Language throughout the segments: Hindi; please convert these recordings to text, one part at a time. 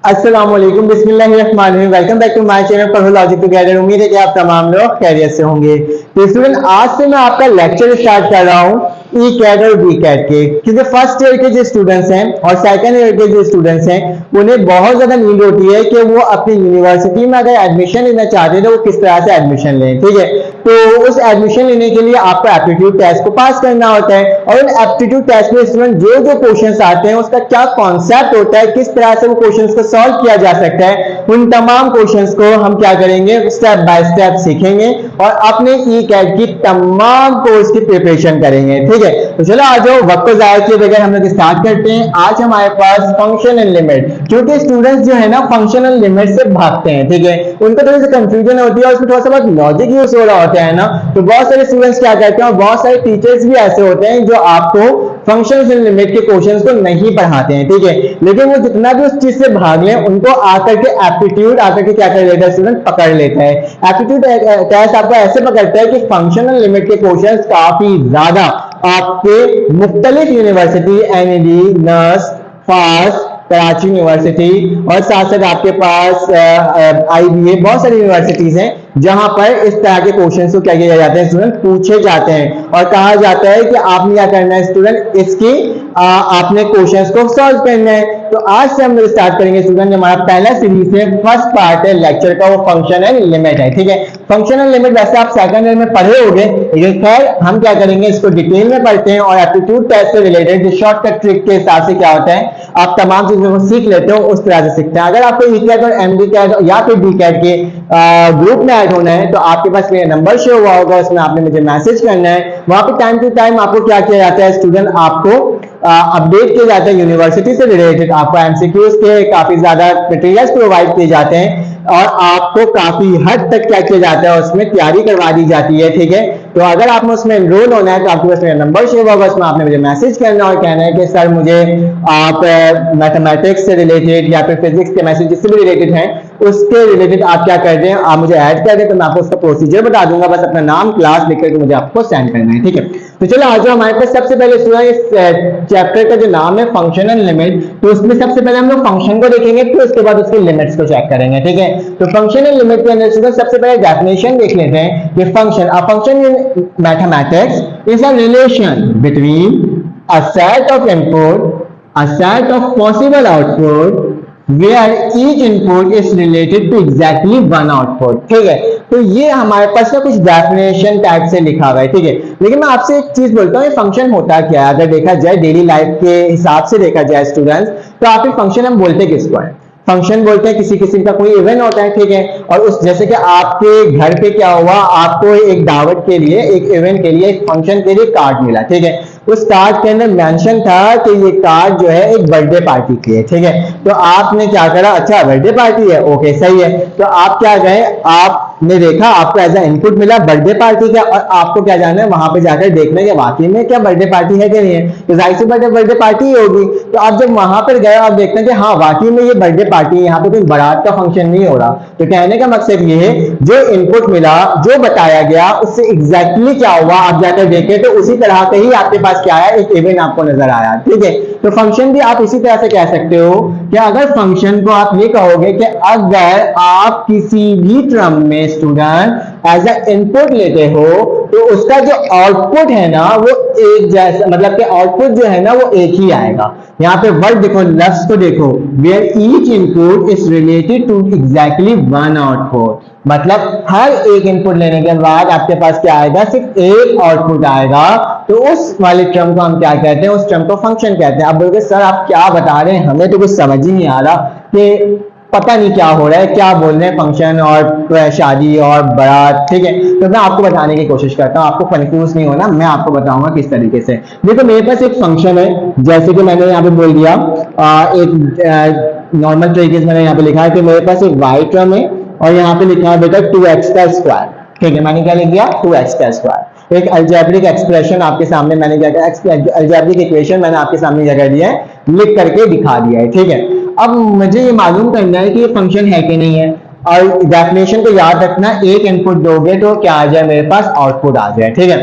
अस्सलाम वालेकुम, बिस्मिल्लाहिर्रहमानिर्रहीम। Welcome back to my channel Padho logic together. उम्मीद है कि आप तमाम लोग खैरियत से होंगे। तो स्टूडेंट, आज से मैं आपका लेक्चर स्टार्ट कर रहा हूँ ई कैट और बी कैट के, क्योंकि फर्स्ट ईयर के जो स्टूडेंट्स हैं और सेकंड ईयर के जो स्टूडेंट्स हैं उन्हें बहुत ज्यादा नीड होती है कि वो अपनी यूनिवर्सिटी में अगर एडमिशन लेना चाहते हैं तो वो किस तरह से एडमिशन लें। ठीक है, तो उस एडमिशन लेने के लिए आपको एप्टीट्यूड टेस्ट को पास करना होता है और उन एप्टीट्यूड टेस्ट में स्टूडेंट जो जो क्वेश्चंस आते हैं उसका क्या कॉन्सेप्ट होता है, किस तरह से वो क्वेश्चंस को सॉल्व किया जा सकता है, उन तमाम क्वेश्चंस को हम क्या करेंगे, स्टेप बाय स्टेप सीखेंगे और अपने ई कैट की तमाम कोर्स की प्रिपरेशन करेंगे। ठीक है, तो चलो आ जाओ, वक्त को जाया किए बगैर हम लोग स्टार्ट करते हैं। आज हमारे पास फंक्शन एंड लिमिट, क्योंकि स्टूडेंट्स जो है ना फंक्शन एंड लिमिट से भागते हैं। ठीक है, उनको थोड़ी सी कंफ्यूजन होती है और उसमें थोड़ा सा बहुत लॉजिक यूज हो रहा होता है ना, तो बहुत सारे स्टूडेंट्स क्या करते हैं और बहुत सारे टीचर्स भी ऐसे होते हैं जो आपको फंक्शंस एंड लिमिट के क्वेश्चंस को नहीं पढ़ाते हैं। ठीक है, लेकिन वो जितना भी उस चीज से भाग लें उनको आकर के एप्टीट्यूड आकर के क्या कर लेता है, स्टूडेंट पकड़ लेता है। एप्टीट्यूड टेस्ट आपको ऐसे पकड़ता है कि फंक्शन एंड लिमिट के क्वेश्चंस काफी ज्यादा आपके मुख्तलिफ university, NED, nurse, fast, Karachi university और साथ साथ आपके पास आईबीए, बहुत सारी यूनिवर्सिटीज हैं जहां पर इस तरह के क्वेश्चंस को क्या किया जाता है, स्टूडेंट पूछे जाते हैं और कहा जाता है कि आपने क्या करना है स्टूडेंट, इसकी आपने क्वेश्चंस को सॉल्व करना है। तो आज से हम लोग स्टार्ट करेंगे स्टूडेंट, हमारा पहला सीरीज है, फर्स्ट पार्ट है लेक्चर का, वो फंक्शन एंड लिमिट है। ठीक है, फंक्शन एंड लिमिट वैसे आप सेकंड ईयर में पढ़े होंगे, लेकिन खैर हम क्या करेंगे इसको डिटेल में पढ़ते हैं और एप्टीट्यूड टेस्ट से रिलेटेड जो शॉर्टकट ट्रिक के हिसाब से क्या होता है आप तमाम चीजों को सीख लेते हो, उस तरह से सीखते हैं। अगर आपको ई कैट और एमडी कैट या फिर बी कैट के ग्रुप में ऐड होना है तो आपके पास मेरा नंबर शो हुआ होगा, उसमें आपने मुझे मैसेज करना है। वहां पे टाइम टू टाइम आपको क्या किया जाता है स्टूडेंट, आपको अपडेट किया जाता है यूनिवर्सिटी से रिलेटेड, आपको एमसीक्यूज के काफी ज्यादा मटेरियल्स प्रोवाइड किए जाते हैं और आपको काफी हद तक क्या किया जाता है उसमें तैयारी करवा दी जाती है। ठीक है, तो अगर आपने उसमें एनरोल होना है तो आपके पास मेरा नंबर शेयर होगा, उसमें आपने मुझे मैसेज करना और कहना है कि सर मुझे आप मैथमेटिक्स से रिलेटेड या फिर फिजिक्स के मैसेज जिससे भी रिलेटेड हैं उसके रिलेटेड आप क्या कर दें, आप मुझे ऐड कर दें तो मैं आपको उसका प्रोसीजर बता दूंगा, बस अपना नाम क्लास लिख करके मुझे आपको सेंड करना है। ठीक है, तो चलो आज हमारे पास सबसे पहले चैप्टर का जो नाम है फंक्शन एंड लिमिट, तो उसमें सबसे पहले हम लोग फंक्शन को देखेंगे फिर उसके बाद उसके लिमिट्स को चेक करेंगे। ठीक है, तो फंक्शन एंड लिमिट के अंदर सबसे पहले डेफिनेशन देख लेते हैं कि function in mathematics is a relation between a set of input, a set of possible output where each input is related to exactly one output। ठीक है, तो ये हमारे पास ना कुछ डेफिनेशन टाइप से लिखा हुआ है। ठीक है, लेकिन मैं आपसे एक चीज बोलता हूँ, ये फंक्शन होता क्या है? अगर देखा जाए डेली लाइफ के हिसाब से देखा जाए स्टूडेंट्स, तो आप फंक्शन हम बोलते किसको है? फंक्शन बोलते हैं किसी किस्म का कोई इवेंट होता है। ठीक है, और उस जैसे कि आपके घर पे क्या हुआ, आपको एक दावत के लिए, एक इवेंट के लिए, एक फंक्शन के लिए कार्ड मिला। ठीक है, उस कार्ड के अंदर मेंशन था कि ये कार्ड जो है एक बर्थडे पार्टी की है। ठीक है, तो आपने क्या करा, अच्छा बर्थडे पार्टी है, ओके सही है, तो आप क्या गए, आपने देखा, आपको एज ए इनपुट मिला बर्थडे पार्टी का और आपको क्या जाना है वहां पे जाकर देखना है कि वाकई में क्या बर्थडे पार्टी है कि नहीं है, तो जाहिर सी बात है बर्थडे पार्टी ही होगी। तो आप जब वहां पर गए आप देखते हैं कि हाँ वाकई में ये बर्थडे पार्टी है, यहाँ पे कोई बारात का फंक्शन नहीं हो रहा। तो कहने का मकसद ये है जो इनपुट मिला, जो बताया गया उससे एग्जैक्टली क्या हुआ आप जाकर देखें तो उसी तरह से ही आपके पास क्या है, एक इवेंट आपको नजर आया। ठीक है, तो फंक्शन भी आप इसी तरह से कह सकते हो कि अगर फंक्शन को आप ये कहोगे कि अगर आप किसी भी टर्म में स्टूडेंट एज ए इनपुट लेते हो तो उसका जो आउटपुट है ना वो एक जैसा, मतलब कि आउटपुट जो है ना वो एक ही आएगा। यहाँ पे वर्ड देखो, लफ्ज को देखो, where each input is related to exactly one output, मतलब हर एक इनपुट लेने के बाद आपके पास क्या आएगा, सिर्फ एक आउटपुट आएगा। तो उस वाले टर्म को हम क्या कहते हैं, उस टर्म को फंक्शन कहते हैं। अब बोलोगे सर आप क्या बता रहे हैं, हमें तो कुछ समझ ही नहीं आ रहा कि पता नहीं क्या हो रहा है, क्या बोल रहे हैं फंक्शन और शादी और बारात। ठीक है, तो मैं आपको बताने की कोशिश करता हूँ, आपको कंफ्यूज नहीं होना, मैं आपको बताऊंगा किस तरीके से। देखो मेरे पास एक फंक्शन है, जैसे कि मैंने यहाँ पे बोल दिया, एक नॉर्मल तरीके से मैंने यहाँ पे लिखा है कि मेरे पास एक वाई टर्म है और यहाँ पे लिखा है बेटा 2x का स्क्वायर। ठीक है, मैंने क्या लिख दिया, 2x का स्क्वायर। एक अलजेब्रिक एक्सप्रेशन आपके सामने मैंने क्या किया, अलजेब्रिक इक्वेशन मैंने आपके सामने क्या कर दिया है, लिख करके दिखा दिया है। ठीक है, अब मुझे ये मालूम करना है कि ये फंक्शन है कि नहीं है, और डेफिनेशन को याद रखना, एक इनपुट दोगे तो क्या आ जाए, मेरे पास आउटपुट आ जाए। ठीक है,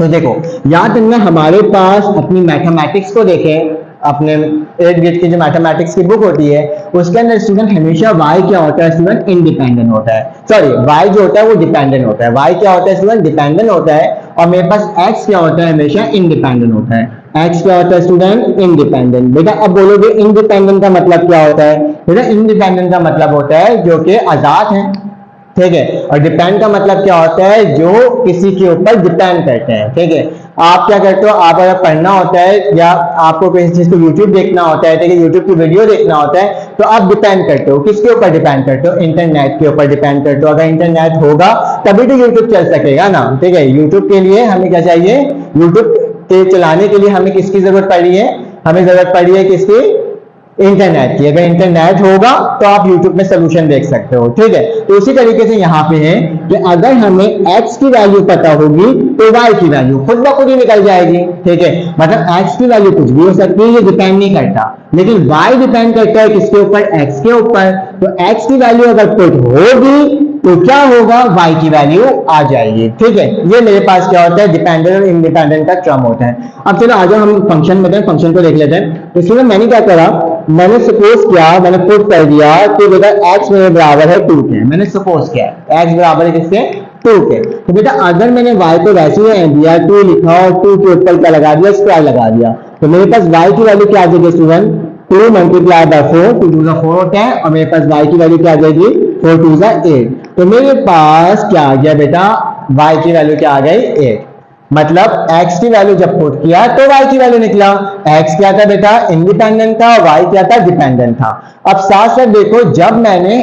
तो देखो याद रखना, हमारे पास अपनी मैथमेटिक्स को देखें अपने 8th ग्रेड की जो मैथमेटिक्स की बुक होती है उसके अंदर स्टूडेंट हमेशा y क्या होता है स्टूडेंट, इंडिपेंडेंट होता है, सॉरी y जो होता है वो डिपेंडेंट होता है, y क्या होता है स्टूडेंट, डिपेंडेंट होता है, और मेरे पास x क्या होता है हमेशा इंडिपेंडेंट होता है। x क्या होता है स्टूडेंट, इंडिपेंडेंट। बेटा अब बोलोगे इंडिपेंडेंट का मतलब क्या होता है, बेटा इंडिपेंडेंट का मतलब होता है जो कि आजाद है, ठीक है, और डिपेंड का मतलब क्या होता है, जो किसी के ऊपर डिपेंड करते हैं, ठीक है। आप क्या करते हो, आप अगर पढ़ना होता है या आपको किसी चीज को यूट्यूब देखना होता है, ठीक है, यूट्यूब की वीडियो देखना होता है, तो आप डिपेंड करते हो, किसके ऊपर डिपेंड करते हो, इंटरनेट के ऊपर डिपेंड करते हो। अगर इंटरनेट होगा तभी तो यूट्यूब चल सकेगा ना, ठीक है। यूट्यूब के लिए हमें क्या चाहिए, यूट्यूब के चलाने के लिए हमें किसकी जरूरत पड़ी है, हमें जरूरत पड़ी है किसकी, इंटरनेट की। अगर इंटरनेट होगा तो आप YouTube में सोल्यूशन देख सकते हो, ठीक है। तो उसी तरीके से यहाँ पे है कि अगर हमें x की वैल्यू पता होगी तो y की वैल्यू खुद ब खुद ही निकल जाएगी, ठीक है। मतलब x की वैल्यू कुछ भी हो सकती है, ये डिपेंड नहीं करता, लेकिन y डिपेंड करता है किसके ऊपर, x के ऊपर। तो x की वैल्यू अगर पुट होगी तो क्या होगा, y की वैल्यू आ जाएगी, ठीक है। ये मेरे पास क्या होता है, डिपेंडेंट और इंडिपेंडेंट का टर्म होता है। अब चलो आ जाओ हम फंक्शन में, फंक्शन को देख लेते हैं। इसमें मैंने क्या करा, मैंने सपोज किया, मैंने पुट कर दिया कि बेटा x मेरे बराबर है 2 के, मैंने सपोज किया x बराबर है किसके, 2 के। तो बेटा अगर मैंने y को वैसे ही दिया 2 लिखा और 2 के ऊपर क्या लगा दिया, स्क्वायर लगा दिया, तो मेरे पास y की वैल्यू क्या आ जाएगी स्टूडेंट, 2 मल्टीप्लाई बाय 4, 2 2 4 होता है, और मेरे पास y की वैल्यू क्या आ जाएगी, 4 2 8। तो मेरे पास क्या आ गया बेटा, y की वैल्यू क्या आ गई 8। मतलब x की वैल्यू जब पुट किया तो y की वैल्यू निकला। x क्या था बेटा, इंडिपेंडेंट था, y क्या था, डिपेंडेंट था। अब साथ साथ देखो, जब मैंने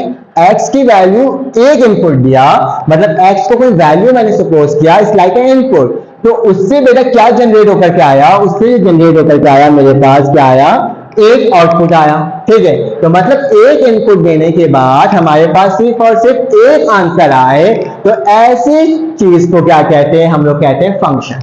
x की वैल्यू एक इनपुट दिया, मतलब x को कोई वैल्यू मैंने सपोज किया, इट्स लाइक एन इनपुट, तो उससे बेटा क्या जनरेट होकर के आया, उससे जनरेट होकर के आया मेरे पास क्या आया, एक आउटपुट आया, ठीक है। तो मतलब एक इनपुट देने के बाद हमारे पास सिर्फ और सिर्फ एक आंसर आए, तो ऐसी चीज को क्या कहते हैं, हम लोग कहते हैं फंक्शन,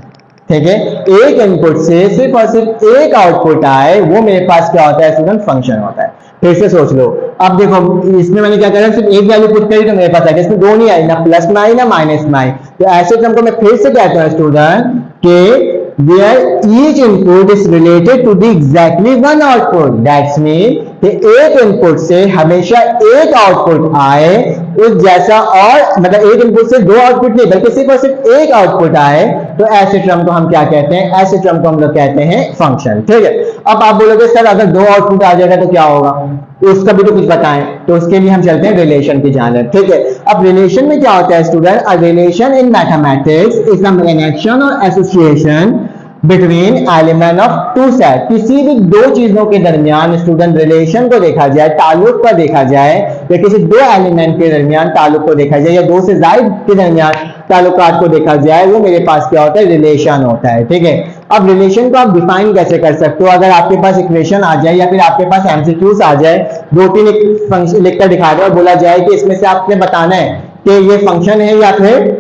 ठीक है। एक इनपुट से सिर्फ और सिर्फ एक आउटपुट आए, वो मेरे पास क्या होता है स्टूडेंट, फंक्शन होता है। फिर से सोच लो, अब देखो इसमें मैंने क्या करा, सिर्फ एक वैल्यू पुट करी तो मेरे पास आएगा, इसमें दो नहीं आई, ना प्लस में आई ना माइनस में आई। तो ऐसे क्रम को मैं फिर से कहता हूं स्टूडेंट कि where each input is related to the exactly one output, that's mean कि एक इनपुट से हमेशा एक आउटपुट आए उस जैसा, और मतलब एक इनपुट से दो आउटपुट नहीं बल्कि सिर्फ और सिर्फ एक आउटपुट आए, तो ऐसे क्रम को हम क्या कहते हैं, ऐसे क्रम को हम लोग कहते हैं फंक्शन, ठीक है। अब आप बोलोगे सर अगर दो आउटपुट आ जाएगा तो क्या होगा, उसका भी तो कुछ बताएं, तो उसके लिए हम चलते हैं रिलेशन की जानिब, ठीक है। अब रिलेशन में क्या होता है student, a relation in mathematics is the connection और association between element of two set. किसी भी दो चीजों के दरमियान स्टूडेंट रिलेशन को देखा जाए, ताल्लुक को देखा जाए, या किसी दो एलिमेंट के दरमियान ताल्लुक को देखा जाए, या दो से ज्यादा के दरमियान ताल्लुकात को देखा जाए, वो मेरे पास क्या होता है, रिलेशन होता है, ठीक है। अब रिलेशन को आप डिफाइन कैसे कर सकते हो, अगर आपके पास इक्वेशन आ जाए या फिर आपके पास एमसीक्यूज आ जाए, दो तीन फंक्शन लिखकर दिखा दे और बोला जाए कि इसमें से आपने बताना है कि ये फंक्शन है या फिर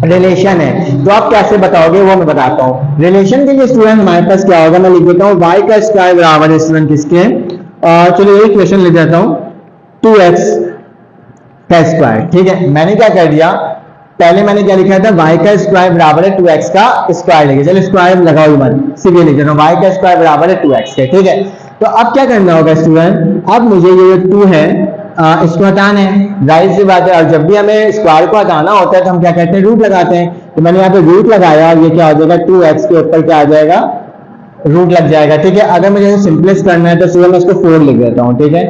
रिलेशन है, तो आप कैसे बताओगे, वो मैं बताता हूँ। रिलेशन के लिए स्टूडेंट हमारे पास क्या होगा, मैं लिख देता हूँ y का स्क्वायर बराबर है स्टूडेंट किसके, चलो एक क्वेश्चन लिख देता हूँ 2x का स्क्वायर, ठीक है। मैंने क्या कर दिया, पहले मैंने क्या लिखा था, y का स्क्वायर बराबर है 2x का स्क्वायर लिखे, चलो स्क्वायर लगाओ ही मत, सीधे लिख देता हूँ y का स्क्वायर बराबर है 2x के, ठीक है। तो अब क्या करना होगा स्टूडेंट, अब मुझे ये 2 है इसको हटाना है, जाहिर सी बात है, और जब भी हमें स्क्वायर को हटाना होता है तो हम क्या कहते हैं, रूट लगाते हैं। तो मैंने यहाँ पे रूट लगाया, ये क्या हो जाएगा, 2x के ऊपर क्या आ जाएगा, रूट लग जाएगा, ठीक है। अगर मुझे सिंपलेस्ट करना है तो सिर्फ मैं इसको 4 लिख देता हूँ, ठीक है,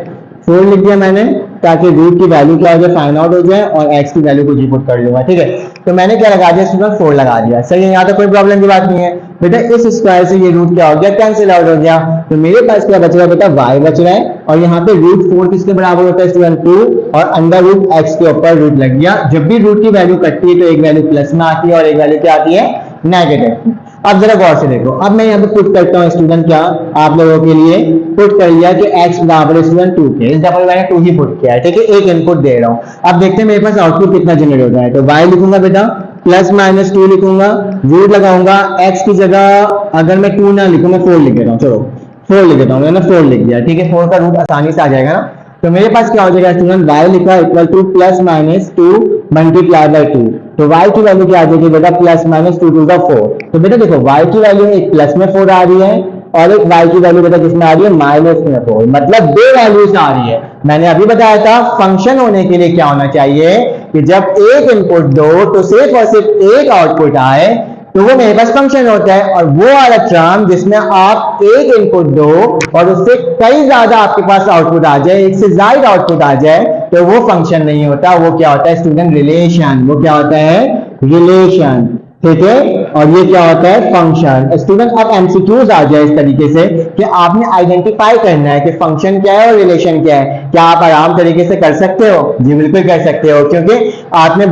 4 लिख दिया मैंने, ताकि रूट की वैल्यू क्या हो जाए, फाइंड आउट हो जाए, और x की वैल्यू को जी पुट कर लूंगा, ठीक है। तो मैंने क्या लगा दिया स्टूडेंट, 4 लगा दिया, सही है, यहाँ तक कोई प्रॉब्लम की बात नहीं है बेटा। इस स्क्वायर से ये रूट क्या हो गया, कैंसिल आउट हो गया, तो मेरे पास क्या बच रहा है बेटा, y बच रहा है, और यहाँ पे रूट 4 किसके बराबर होता है स्टूडेंट, 2, और अंडर रूट x के ऊपर रूट लग गया। जब भी रूट की वैल्यू कटती है तो एक वैल्यू प्लस में आती है और एक वैल्यू क्या आती है, नेगेटिव। अब जरा गौर से देखो, अब मैं यहाँ पे पुट करता हूँ स्टूडेंट, क्या आप लोगों के लिए पुट कर लिया कि x बराबर है स्टूडेंट 2 के, इस दफा मैंने 2 ही पुट किया है, ठीक है, एक इनपुट दे रहा हूँ। अब देखते हैं मेरे पास आउटपुट कितना जनरेट होता है, तो y लिखूंगा बेटा, प्लस माइनस 2 लिखूंगा, रूट लगाऊंगा, x की जगह अगर मैं 2 ना लिखूं, मैं 4 लिख देता हूँ, चलो 4 लिख देता हूँ, मैंने 4 लिख दिया, ठीक है, 4 का रूट आसानी से आ जाएगा ना। तो मेरे पास क्या हो जाएगा स्टूडेंट, y लिखा equal two plus minus 2 multiply by 2, तो y की वैल्यू क्या आ जाएगी बेटा, प्लस माइनस 2 2 का 4। तो बेटा देखो y की वैल्यू एक प्लस में 4 आ रही है और एक y की वैल्यू बेटा किसमें आ रही है -4, मतलब दो वैल्यूज आ रही है। मैंने अभी बताया था फंक्शन होने के लिए क्या होना चाहिए कि जब एक इनपुट दो तो सिर्फ और सिर्फ एक आउटपुट आए तो वो मेरे पास फंक्शन होता है। और वो वाला टर्म जिसमें आप एक इनपुट दो और उससे कई ज्यादा आपके पास आउटपुट आ जाए, एक से ज्यादा आउटपुट आ जाए, तो वो फंक्शन नहीं होता, वो क्या होता है स्टूडेंट रिलेशन। वो क्या होता है रिलेशन, ठीक है। और ये क्या होता है फंक्शन। स्टूडेंट अब एमसीक्यूज आ जाए इस तरीके से कि आपने आइडेंटिफाई करना है कि फंक्शन क्या है और रिलेशन क्या है। क्या आप आराम तरीके से कर सकते हो? जी बिल्कुल कर सकते हो, क्योंकि आपने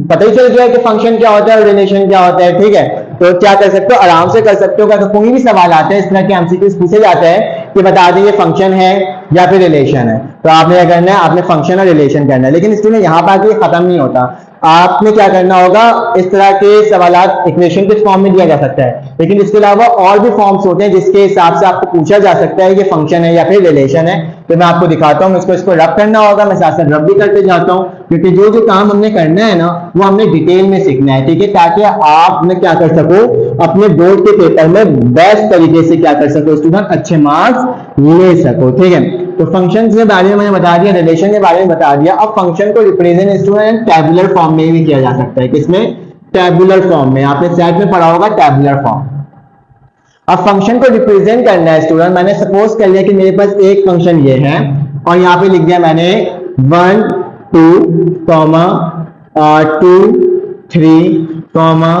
पता ही चल गया कि फंक्शन क्या होता है और रिलेशन क्या होता है, ठीक है। तो क्या कर सकते हो? आराम से कर सकते हो। तो कोई भी सवाल आता है इस तरह के एमसीक्यूज पूछे जाते हैं कि बता दें ये फंक्शन है या फिर रिलेशन है, तो आपने क्या करना है, आपने फंक्शन और रिलेशन करना है। लेकिन इसमें यहाँ पर आके खत्म नहीं होता, आपने क्या करना होगा, इस तरह के सवालात इक्वेशन के फॉर्म में दिया जा सकता है, लेकिन इसके अलावा और भी फॉर्म्स होते हैं जिसके हिसाब से आपको पूछा जा सकता है कि फंक्शन है या फिर रिलेशन है। तो मैं आपको दिखाता हूँ, इसको रब करना होगा, मैं साथ साथ रब भी करते जाता हूँ, क्योंकि जो जो काम हमने करना है ना वो हमने डिटेल में सीखना है, ठीक है, ताकि आपने क्या कर सको, अपने बोर्ड के पेपर में बेस्ट तरीके से क्या कर सको स्टूडेंट, अच्छे मार्क्स ले सको, ठीक है। तो फंक्शन के बारे में मैंने बता दिया, रिलेशन के बारे में बता दिया। अब फंक्शन को रिप्रेजेंट स्टूडेंट टैबुलर फॉर्म में भी किया जा सकता है। किसमें? टैबुलर फॉर्म में। आपने सेट में पढ़ा होगा टैबुलर फॉर्म। अब फंक्शन को रिप्रेजेंट करना है स्टूडेंट, मैंने सपोज कर लिया कि मेरे पास एक फंक्शन ये है और यहाँ पे लिख दिया मैंने 1 2 2 3 4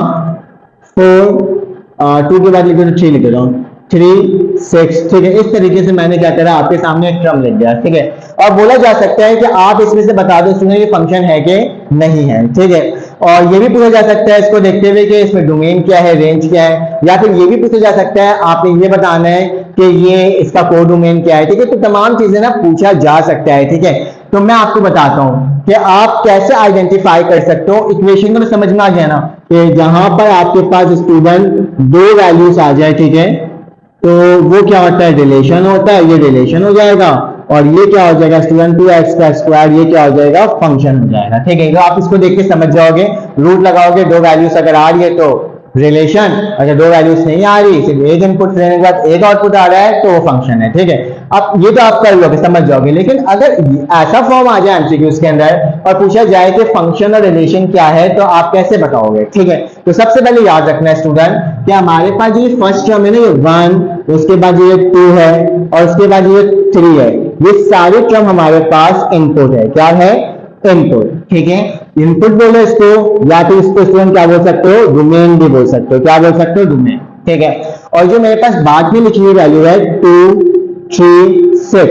2 के बाद लिख दो 3 लिख रहा हूँ 3 6, ठीक है। इस तरीके से मैंने क्या करा, आपके सामने एक क्रम लिख दिया, ठीक है। और बोला जा सकता है कि आप इसमें से बता दो स्टूडेंट ये फंक्शन है कि नहीं है, ठीक है। और ये भी पूछा जा सकता है इसको देखते हुए कि इसमें डोमेन क्या है, रेंज क्या है, या फिर ये भी पूछा जा सकता है आपने ये बताना है कि ये इसका कोडोमेन क्या है, ठीक है। तो तमाम चीजें ना पूछा जा सकता है, ठीक है। तो मैं आपको बताता हूं कि आप कैसे आइडेंटिफाई कर सकते हो। इक्वेशन तो समझ में आ गया ना कि जहां पर आपके पास स्टूडेंट दो वैल्यूज आ जाए, ठीक है, तो वो क्या होता है रिलेशन होता है, ये रिलेशन हो जाएगा। और ये क्या हो जाएगा स्टूडेंट 2x का स्क्वायर, ये क्या हो जाएगा फंक्शन हो जाएगा, ठीक है। तो आप इसको देख के समझ जाओगे, रूट लगाओगे, दो वैल्यूज अगर आ रही है तो रिलेशन, अगर दो वैल्यूज नहीं आ रही, सिर्फ एक इनपुट देने के बाद एक आउटपुट आ रहा है तो वो फंक्शन है, ठीक है। अब ये तो आप कर लोगे, समझ जाओगे। लेकिन अगर ऐसा फॉर्म आ जाए एमसीक्यूज के अंदर और पूछा जाए कि फंक्शन और रिलेशन क्या है, तो आप कैसे बताओगे, ठीक है। तो सबसे पहले याद रखना है स्टूडेंट कि हमारे पास ये फर्स्ट टर्म है ना, ये 1, उसके बाद ये 2 है और उसके बाद ये 3 है, ये सारे टर्म हमारे पास इनपुट है। क्या है? इनपुट, ठीक है। इनपुट बोलो इसको, या फिर इसको स्टूडेंट क्या बोल सकते हो, डोमेन भी बोल सकते हो। क्या बोल सकते हो? डोमेन, ठीक है। और जो मेरे पास बाद में लिखी हुई वैल्यू है 2 3 6,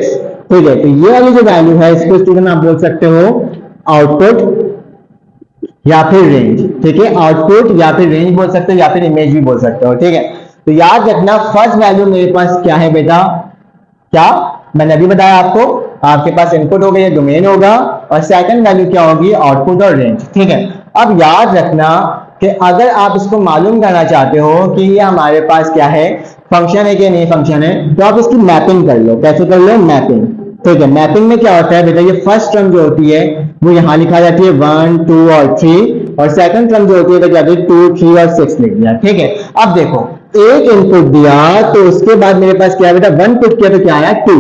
ठीक है, तो ये वाली जो वैल्यू है इसको स्टूडेंट आप बोल सकते हो आउटपुट या फिर रेंज, ठीक है। आउटपुट या फिर रेंज बोल सकते हो या फिर इमेज भी बोल सकते हो, ठीक है। तो याद रखना फर्स्ट वैल्यू मेरे पास क्या है बेटा, क्या मैंने अभी बताया आपको, आपके पास इनपुट हो गया, डोमेन होगा, और सेकंड वैल्यू क्या होगी, आउटपुट और रेंज, ठीक है। अब याद रखना कि अगर आप इसको मालूम करना चाहते हो कि ये हमारे पास क्या है, फंक्शन है कि नहीं फंक्शन है, तो आप इसकी मैपिंग कर लो। कैसे कर लो? मैपिंग, ठीक है। मैपिंग में क्या होता है बेटा, ये फर्स्ट टर्म जो होती है वो यहां लिखा जाती है 1 2 और 3, और सेकंड टर्म जो होती है क्या होती है 2 3 और 6 लिख दिया, ठीक है। अब देखो एक इनपुट दिया तो उसके बाद मेरे पास क्या है बेटा, 1 पुट किया तो क्या आया 2,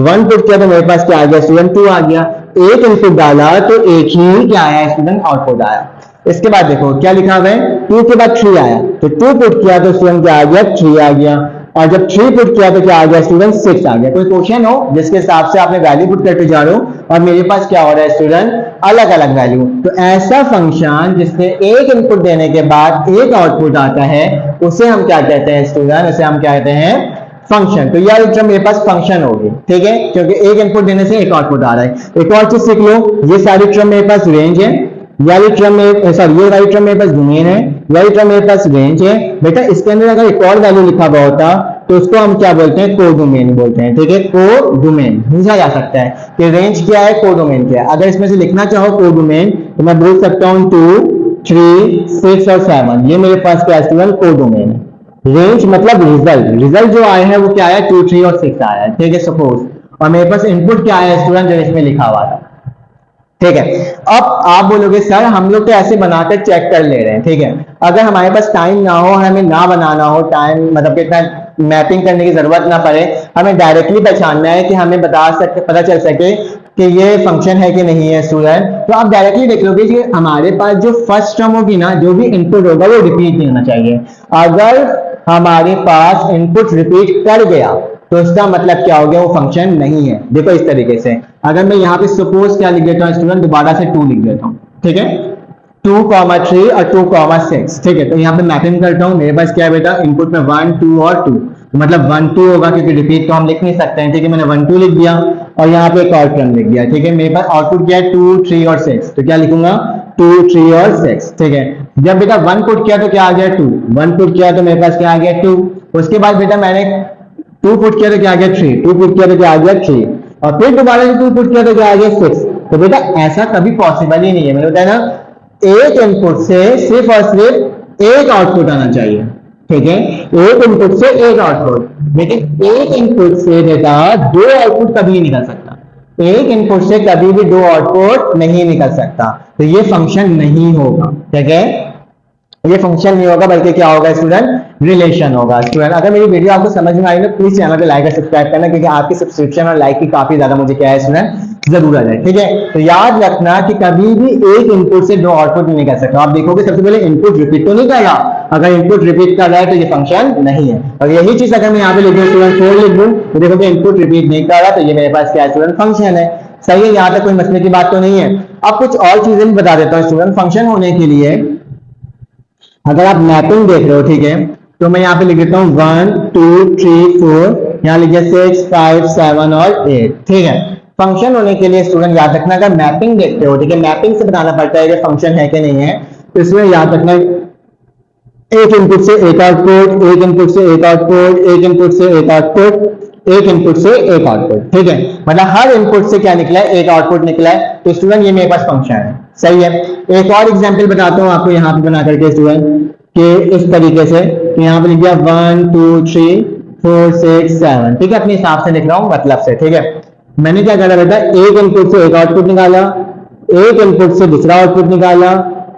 1 पुट किया तो मेरे पास क्या आ गया स्टूडेंट 2 आ गया। एक इनपुट डाला तो एक ही क्या आया स्टूडेंट, आउटपुट आया। इसके बाद देखो क्या लिखा हुआ है, 2 के बाद 3 आया, तो 2 पुट किया तो स्टूडेंट क्या आ गया, 3 आ गया। और जब 3 पुट किया तो क्या आ गया स्टूडेंट, 6 आ गया। कोई क्वेश्चन हो जिसके हिसाब से आपने वैल्यू पुट करते जा रहे हो और मेरे पास क्या हो रहा है स्टूडेंट, अलग अलग वैल्यू, तो ऐसा फंक्शन जिसमें एक इनपुट देने के बाद एक आउटपुट आता है उसे हम क्या कहते हैं स्टूडेंट, उसे हम क्या कहते हैं फंक्शन। तो यह टर्म मेरे पास फंक्शन होगी, ठीक है, क्योंकि एक इनपुट देने से एक आउटपुट आ रहा है। एक और चीज सीख लो, ये सारी टर्म मेरे पास रेंज है, वाली टर्म में सॉरी ये वाली टर्म मेरे पास डोमेन है, वाली टर्म मेरे पास रेंज है। बेटा इसके अंदर अगर एक और वैल्यू लिखा हुआ होता तो उसको हम क्या बोलते हैं, कोडोमेन बोलते हैं, ठीक है। कोडोमेन पूछा जा सकता है कि रेंज क्या है, कोडोमेन क्या है। अगर इसमें से लिखना चाहो कोडोमेन तो मैं बोल सकता हूँ 2 3 6 और 7, ये मेरे पास क्या है, कोडोमेन है। रेंज मतलब रिजल्ट, रिजल्ट जो आया है वो क्या आया, 2 3 और 6 आया है, ठीक है सपोज। और मेरे पास इनपुट क्या आया स्टूडेंट, जो इसमें लिखा हुआ था, ठीक है। अब आप बोलोगे सर हम लोग तो ऐसे बनाकर चेक कर ले रहे हैं, ठीक है। अगर हमारे पास टाइम ना हो और हमें ना बनाना हो, टाइम मतलब कितना मैपिंग करने की जरूरत ना पड़े, हमें डायरेक्टली पहचानना है कि हमें पता चल सके कि ये फंक्शन है कि नहीं है स्टूडेंट। तो आप डायरेक्टली देख लोगे कि हमारे पास जो फर्स्ट टर्म होगी ना, जो भी इनपुट होगा वो रिपीट नहीं होना चाहिए। अगर हमारे पास इनपुट रिपीट कर गया तो इसका मतलब क्या हो गया, वो फंक्शन नहीं है। देखो इस तरीके से, अगर मैं यहाँ पे सपोज क्या लिख देता हूँ स्टूडेंट, दोबारा से 2 लिख देता हूँ, ठीक है, 2,3 और 2,6, ठीक है। तो यहाँ पे मैपिंग करता हूँ, मेरे पास क्या है बेटा, इनपुट में 1 2 और 2, तो मतलब 1 2 होगा क्योंकि रिपीट तो हम लिख नहीं सकते हैं, ठीक है। मैंने 1 2 लिख दिया और यहाँ पे एक और टर्म लिख दिया, ठीक है। मेरे पास आउटपुट क्या है, 2 3 और 6, तो क्या लिखूंगा 2 3 और 6, ठीक है। जब बेटा 1 पुट किया तो क्या आ गया 2, 1 पुट किया तो मेरे पास क्या आ गया 2। उसके बाद बेटा मैंने 2 पुट किया तो क्या आ गया 3, 2 पुट किया तो क्या आ गया 3, और फिर दोबारा से 2 पुट किया तो क्या आ गया 6। तो बेटा ऐसा कभी पॉसिबल ही नहीं है, मैंने बताया ना, एक इनपुट से सिर्फ और सिर्फ एक आउटपुट आना चाहिए, ठीक है। एक इनपुट से एक आउटपुट, लेकिन एक इनपुट से बेटा 2 आउटपुट कभी नहीं निकल सकता, एक इनपुट से कभी भी 2 आउटपुट नहीं निकल सकता, तो ये फंक्शन नहीं होगा, ठीक है। ये फंक्शन नहीं होगा, बल्कि क्या होगा स्टूडेंट, रिलेशन होगा। स्टूडेंट अगर मेरी वीडियो आपको समझ में आई ना, प्लीज चैनल पे लाइक और सब्सक्राइब करना, क्योंकि आपकी सब्सक्रिप्शन और लाइक की काफी ज्यादा मुझे क्या है स्टूडेंट जरूरत है, ठीक है। तो याद रखना कि कभी भी एक इनपुट से 2 आउटपुट नहीं कर सकते। आप देखोगे सबसे पहले इनपुट रिपीट तो नहीं कर रहा, अगर इनपुट रिपीट कर रहा है तो ये फंक्शन नहीं है। और यही चीज अगर मैं यहाँ पे लिख दूँ स्टूडेंट 4 लिख दूँ, तो देखोगे इनपुट रिपीट नहीं कर रहा, तो ये मेरे पास क्या है स्टूडेंट, फंक्शन है। सही है, यहाँ तक कोई मसले की बात तो नहीं है। अब कुछ और चीजें भी बता देता हूँ स्टूडेंट। फंक्शन होने के लिए अगर आप मैपिंग देख रहे हो, ठीक है, तो मैं यहाँ पे लिख देता हूँ 1 2 3 4, यहाँ लिख दिया 6 5 7 और 8, ठीक है। फंक्शन होने के लिए स्टूडेंट याद रखना, अगर मैपिंग देखते हो, ठीक है, मैपिंग से बताना पड़ता है कि फंक्शन है कि नहीं है। तो इसमें याद रखना, एक इनपुट से एक आउटपुट, एक इनपुट से एक आउटपुट, एक इनपुट से एक आउटपुट, एक इनपुट से एक आउटपुट, ठीक है। मतलब हर इनपुट से क्या निकला है, एक आउटपुट निकला है। तो स्टूडेंट ये मेरे पास फंक्शन है, सही है। एक और एग्जांपल बताता हूँ आपको यहाँ पे बना करके स्टूडेंट, कि इस तरीके से, यहाँ पे लिख दिया 1 2 3 4 6 7, ठीक है, अपने हिसाब से लिख रहा हूँ, मतलब से, ठीक है। मैंने क्या करा बेटा, एक इनपुट से एक आउटपुट निकाला, एक इनपुट से दूसरा आउटपुट निकाला,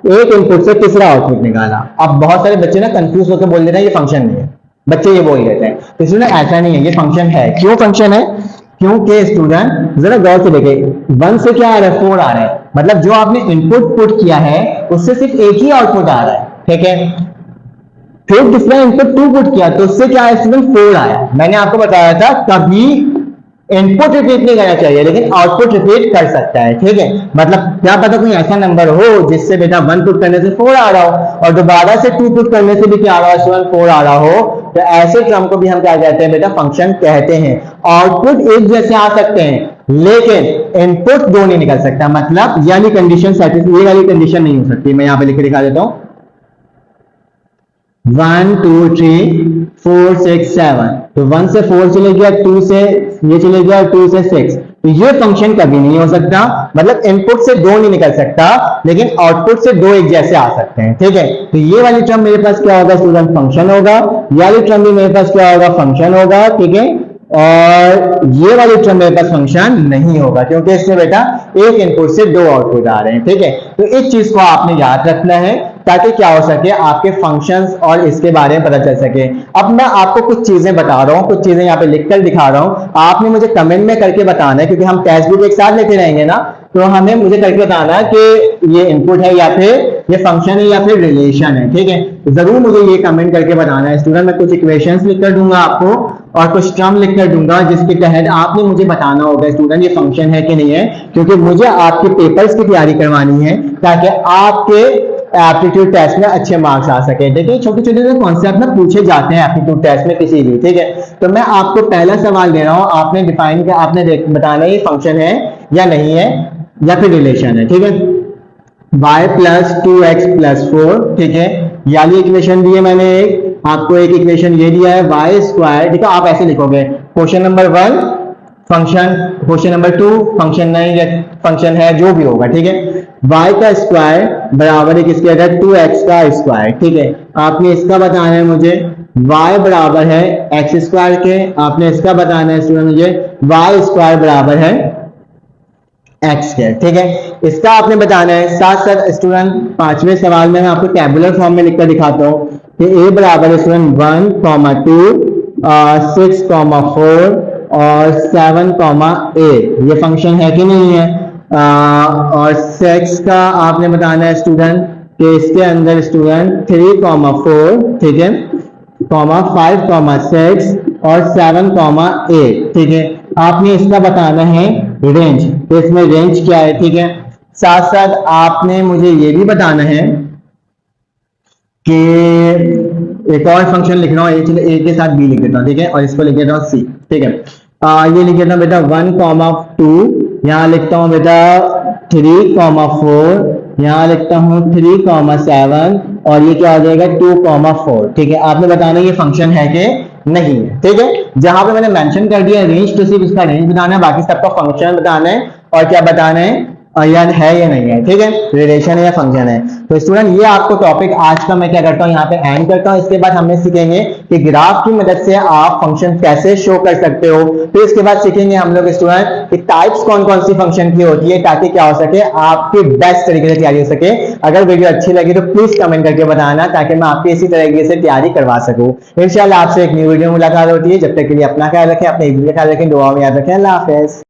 एक इनपुट से तीसरा आउटपुट निकाला। अब बहुत सारे बच्चे ना कंफ्यूज होकर बोल देते हैं ये फंक्शन नहीं है, बच्चे ये बोल देते हैं, तो स्टूडेंट ऐसा नहीं है, ये फंक्शन है। क्यों फंक्शन है, क्योंकि स्टूडेंट जरा गौर से देखें, 1 से क्या आ रहा है, 4 आ रहा है, मतलब जो आपने इनपुट पुट किया है उससे सिर्फ एक ही आउटपुट आ रहा है, ठीक है। फिर दूसरा इनपुट 2 पुट किया तो उससे क्या है स्टूडेंट, 4 आया। मैंने आपको बताया था कभी इनपुट रिपीट नहीं करना चाहिए, लेकिन आउटपुट रिपीट कर सकता है, ठीक है। मतलब क्या पता कोई ऐसा नंबर हो जिससे बेटा 1 पुट करने से 4 आ रहा हो और दोबारा से 2 पुट करने से भी क्या आ रहा है स्टूडेंट, 4 आ रहा हो, तो ऐसे क्रम को भी हम क्या कहते हैं बेटा, फंक्शन कहते हैं। आउटपुट एक जैसे आ सकते हैं लेकिन इनपुट 2 नहीं निकल सकता, मतलब ये वाली कंडीशन ये वाली कंडीशन नहीं हो सकती। मैं यहाँ पे लिख के दिखा देता हूँ, 1 2 3 4 6 7, तो 1 से 4 चले गया, 2 से ये चले गया, 2 से 6, तो ये फंक्शन कभी नहीं हो सकता। मतलब इनपुट से 2 नहीं निकल सकता, लेकिन आउटपुट से 2 एक जैसे आ सकते हैं, ठीक है। तो ये वाली टर्म मेरे पास क्या होगा स्टूडेंट, फंक्शन होगा। ये वाली टर्म भी मेरे पास क्या होगा, फंक्शन होगा, ठीक है। और ये वाली टर्म मेरे पास फंक्शन नहीं होगा, क्योंकि इसमें बेटा एक इनपुट से 2 आउटपुट आ रहे हैं, ठीक है। तो इस चीज को आपने याद रखना है ताकि क्या हो सके, आपके फंक्शंस और इसके बारे में पता चल सके। अब मैं आपको कुछ चीजें बता रहा हूँ, कुछ चीजें यहाँ पे लिखकर दिखा रहा हूँ, आपने मुझे कमेंट में करके बताना है, क्योंकि हम टेस्ट भी एक साथ लेते रहेंगे ना, तो हमें मुझे करके बताना है कि ये इनपुट है या फिर ये फंक्शन है या फिर रिलेशन है, ठीक है। तो जरूर मुझे ये कमेंट करके बताना है स्टूडेंट। मैं कुछ इक्वेशंस लिखकर दूंगा आपको और कुछ टर्म लिखकर दूंगा, जिसके तहत आपने मुझे बताना होगा स्टूडेंट ये फंक्शन है कि नहीं है, क्योंकि मुझे आपके पेपर्स की तैयारी करवानी है ताकि आपके एप्टीट्यूड टेस्ट में अच्छे मार्क्स आ सके। देखिए छोटे छोटे कॉन्सेप्ट ना पूछे जाते हैं एप्टीट्यूड टेस्ट में किसी भी, ठीक है। तो मैं आपको पहला सवाल दे रहा हूं, आपने डिफाइन किया, आपने बताना है ये फंक्शन है या नहीं है या फिर रिलेशन है, ठीक है। y प्लस 2x प्लस 4, ठीक है, याली इक्वेशन दी है मैंने एक, आपको एक इक्वेशन ये दिया है y स्क्वायर, ठीक है। आप ऐसे लिखोगे, question number 1 function, question number 2 function नहीं या फंक्शन है, जो भी होगा, ठीक है। y का स्क्वायर बराबर है किसके, अगर 2x का स्क्वायर, ठीक है। आपने इसका बताना है मुझे, y बराबर है x स्क्वायर के, आपने इसका बताना है स्टूडेंट मुझे y स्क्वायर बराबर है x के, ठीक है। इसका आपने बताना है। साथ साथ स्टूडेंट 5वें सवाल में मैं आपको टेबुलर फॉर्म में लिखकर दिखाता हूँ कि a बराबर है स्टूडेंट 1, 2 6,4 और 7,8 ये फंक्शन है कि नहीं है। और सेक्स का आपने बताना है स्टूडेंट कि इसके अंदर स्टूडेंट 3,4 ठीक है, 5,6 और 7,8 ठीक है। आपने इसका बताना है रेंज, तो इसमें रेंज क्या है ठीक है। साथ साथ आपने मुझे ये भी बताना है कि एक और फंक्शन लिख रहा हूँ, चलो ए के साथ बी लिख देता हूँ ठीक है, और इसको लिख देता हूँ सी ठीक है। ये लिख देता हूँ बेटा 1,2, यहाँ लिखता हूँ बेटा 3,4, यहाँ लिखता हूँ 3,7 और ये क्या हो जाएगा 2,4 ठीक है। आपने बताना ये फंक्शन है कि नहीं है ठीक है। जहां पे मैंने मेंशन कर दिया रेंज, तो सिर्फ इसका रेंज बताना है, बाकी सबका फंक्शन बताना है और क्या बताना है या है या नहीं है ठीक है, रिलेशन है या फंक्शन है। तो स्टूडेंट ये आपको टॉपिक आज का मैं क्या करता हूँ यहाँ पे एंड करता हूँ। इसके बाद हमने सीखेंगे कि ग्राफ की मदद से आप फंक्शन कैसे शो कर सकते हो। फिर इसके बाद सीखेंगे हम लोग स्टूडेंट कि टाइप्स कौन कौन सी फंक्शन की होती है, ताकि क्या हो सके आपकी बेस्ट तरीके से तैयारी हो सके। अगर वीडियो अच्छी लगी तो प्लीज कमेंट करके बताना, ताकि मैं आपकी इसी तरीके से तैयारी करवा सकूँ। इंशाल्लाह आपसे एक न्यू वीडियो मुलाकात होती है। जब तक के लिए अपना ख्याल रखें, अपने का ख्याल रखें, दुआ में याद रखें। अल्लाह हाफिज।